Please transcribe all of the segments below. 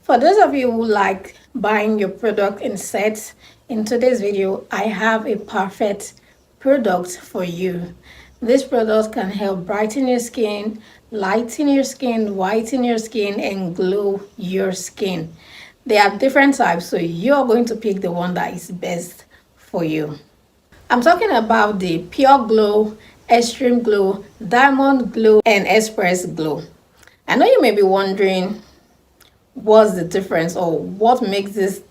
For those of you who like buying your product in sets, in today's video, I have a perfect product for you. This product can help brighten your skin, lighten your skin, whiten your skin, and glow your skin. There are different types, so you're going to pick the one that is best for you. I'm talking about the Pure Glow, Extreme Glow, Diamond Glow, and Express Glow. I know you may be wondering what's the difference or what makes this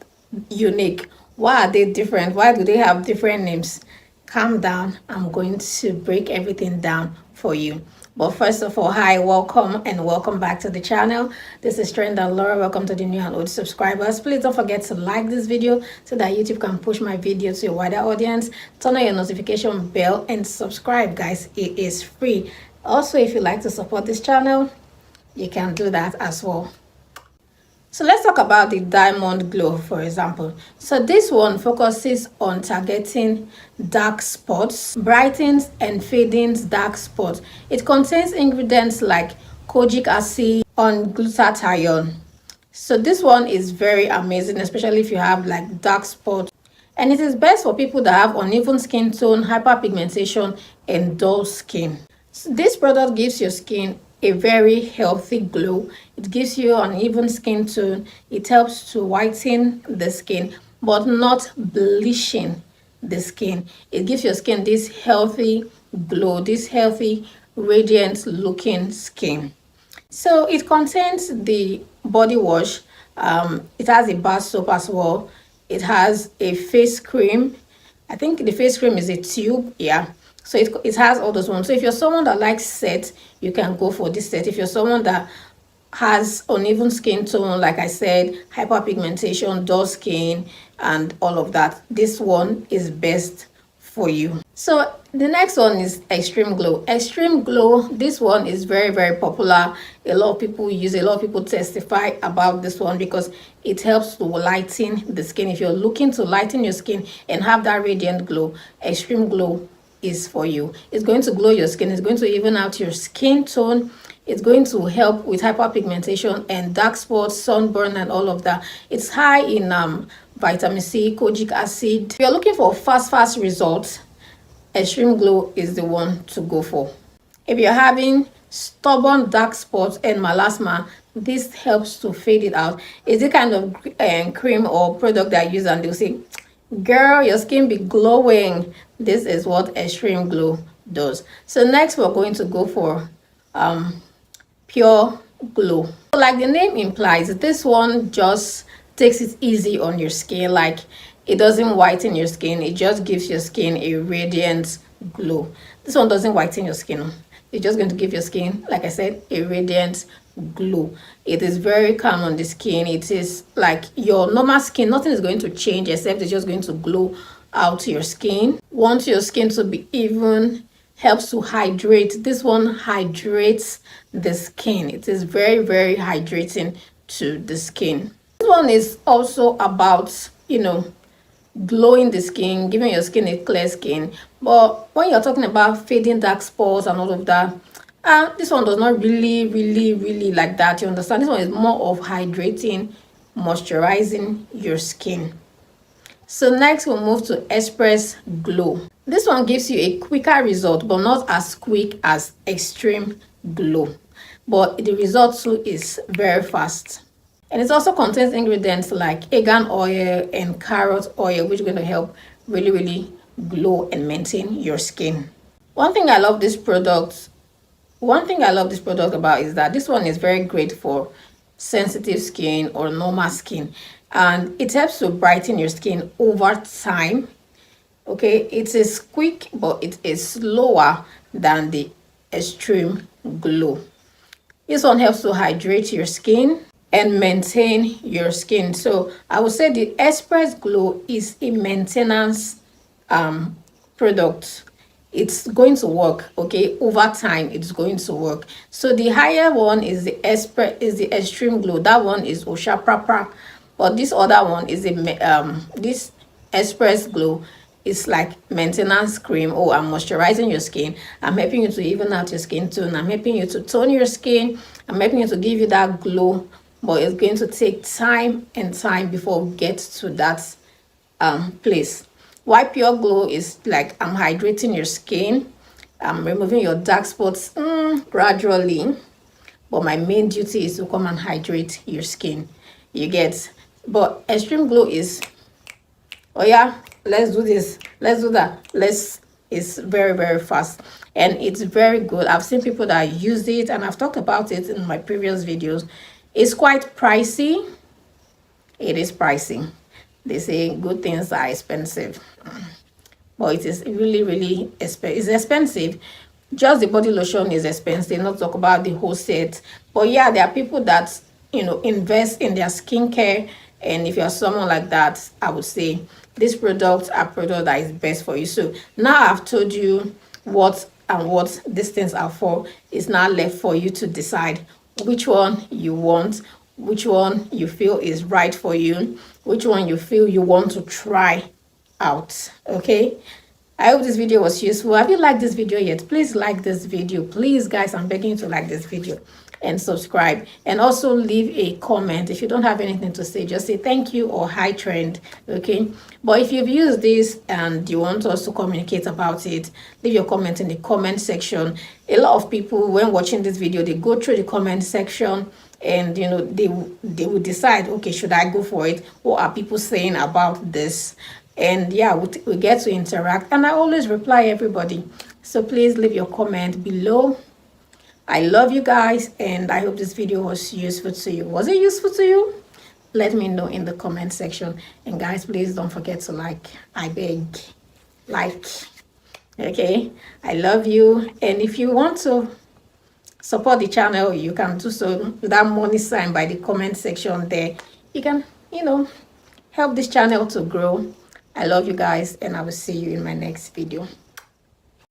unique. Why are they different? Why do they have different names? Calm down. I'm going to break everything down for you. But first of all, hi, welcome and welcome back to the channel. This is Trend and Laura. Welcome to the new and old subscribers. Please don't forget to like this video so that YouTube can push my video to a wider audience. Turn on your notification bell and subscribe, guys. It is free. Also, if you like to support this channel, you can do that as well. So let's talk about the Diamond Glow, for example. So this one focuses on targeting dark spots, brightens and fading dark spots. It contains ingredients like kojic acid and glutathione. So this one is very amazing, especially if you have like dark spots. And it is best for people that have uneven skin tone, hyperpigmentation, and dull skin. So this product gives your skin a very healthy glow. It gives you an even skin tone. It helps to whiten the skin, but not bleaching the skin. It gives your skin this healthy glow, this healthy, radiant looking skin. So it contains the body wash. It has a bath soap as well. It has a face cream. I think the face cream is a tube, yeah. So it has all those ones. So if you're someone that likes set, you can go for this set. If you're someone that has uneven skin tone, like I said, hyperpigmentation, dull skin, and all of that, this one is best for you. So the next one is Extreme Glow. Extreme Glow, this one is very, very popular. A lot of people use it. A lot of people testify about this one because it helps to lighten the skin. If you're looking to lighten your skin and have that radiant glow, Extreme Glow is for you. It's going to glow your skin. It's going to even out your skin tone. It's going to help with hyperpigmentation and dark spots, sunburn, and all of that. It's high in vitamin C, kojic acid. If you're looking for fast results, Extreme Glow is the one to go for. If you're having stubborn dark spots and melasma, this helps to fade it out. It's the kind of cream or product that I use and they'll say, girl, your skin be glowing. This is what Extreme Glow does. So next we're going to go for Pure Glow. So like the name implies, this one just takes it easy on your skin. Like it doesn't whiten your skin, it just gives your skin a radiant glow. This one doesn't whiten your skin. It's just going to give your skin, like I said, a radiant glow. It is very calm on the skin. It is like your normal skin. Nothing is going to change except it's just going to glow out your skin. Want your skin to be even, helps to hydrate. This one hydrates the skin. It is very, very hydrating to the skin. This one is also about, glowing the skin, giving your skin a clear skin. But when you're talking about fading dark spots and all of that, this one does not really like that. You understand? This one is more of hydrating, moisturizing your skin. So next we'll move to Express Glow. This one gives you a quicker result, but not as quick as Extreme Glow. But the result too is very fast. And it also contains ingredients like argan oil and carrot oil, which are going to help really glow and maintain your skin. One thing I love this product about is that this one is very great for sensitive skin or normal skin, and it helps to brighten your skin over time. Okay, it is quick, but it is slower than the Extreme Glow. This one helps to hydrate your skin and maintain your skin. So I would say the Express Glow is a maintenance product. It's going to work, okay, over time. It's going to work. So the higher one is the Extreme Glow. That one is Osha Prapra, but this other one is this Express Glow is like maintenance cream. Oh, I'm moisturizing your skin. I'm helping you to even out your skin tone. I'm helping you to tone your skin. I'm helping you to give you that glow, but it's going to take time and time before we get to that place. Why Pure Glow is like, I'm hydrating your skin, I'm removing your dark spots gradually, but my main duty is to come and hydrate your skin. You get? But Extreme Glow is, oh yeah, let's do this, let's do that, let's, it's very, very fast, and it's very good. I've seen people that use it, and I've talked about it in my previous videos. It's quite pricey. It is pricey. They say good things are expensive, but it is really, really it's expensive. Just the body lotion is expensive, not talk about the whole set. But yeah, there are people that, you know, invest in their skincare, and if you're someone like that, I would say these products are product that is best for you. So now I've told you what and what these things are for. It's now left for you to decide which one you want, which one you feel is right for you, which one you feel you want to try out. Okay, I hope this video was useful. Have you liked this video yet? Please like this video. Please, guys, I'm begging you to like this video and subscribe, and also leave a comment. If you don't have anything to say, just say thank you or hi trend. Okay, but if you've used this and you want us to communicate about it, leave your comment in the comment section. A lot of people, when watching this video, they go through the comment section, and you know, they will decide, okay, should I go for it? What are people saying about this? And yeah, we get to interact, and I always reply everybody. So please leave your comment below. I love you guys, and I hope this video was useful to you. Was it useful to you? Let me know in the comment section. And guys, please don't forget to like. I beg, like. Okay, I love you. And if you want to support the channel, you can do so with that money sign by the comment section there. You can, you know, help this channel to grow. I love you guys, and I will see you in my next video.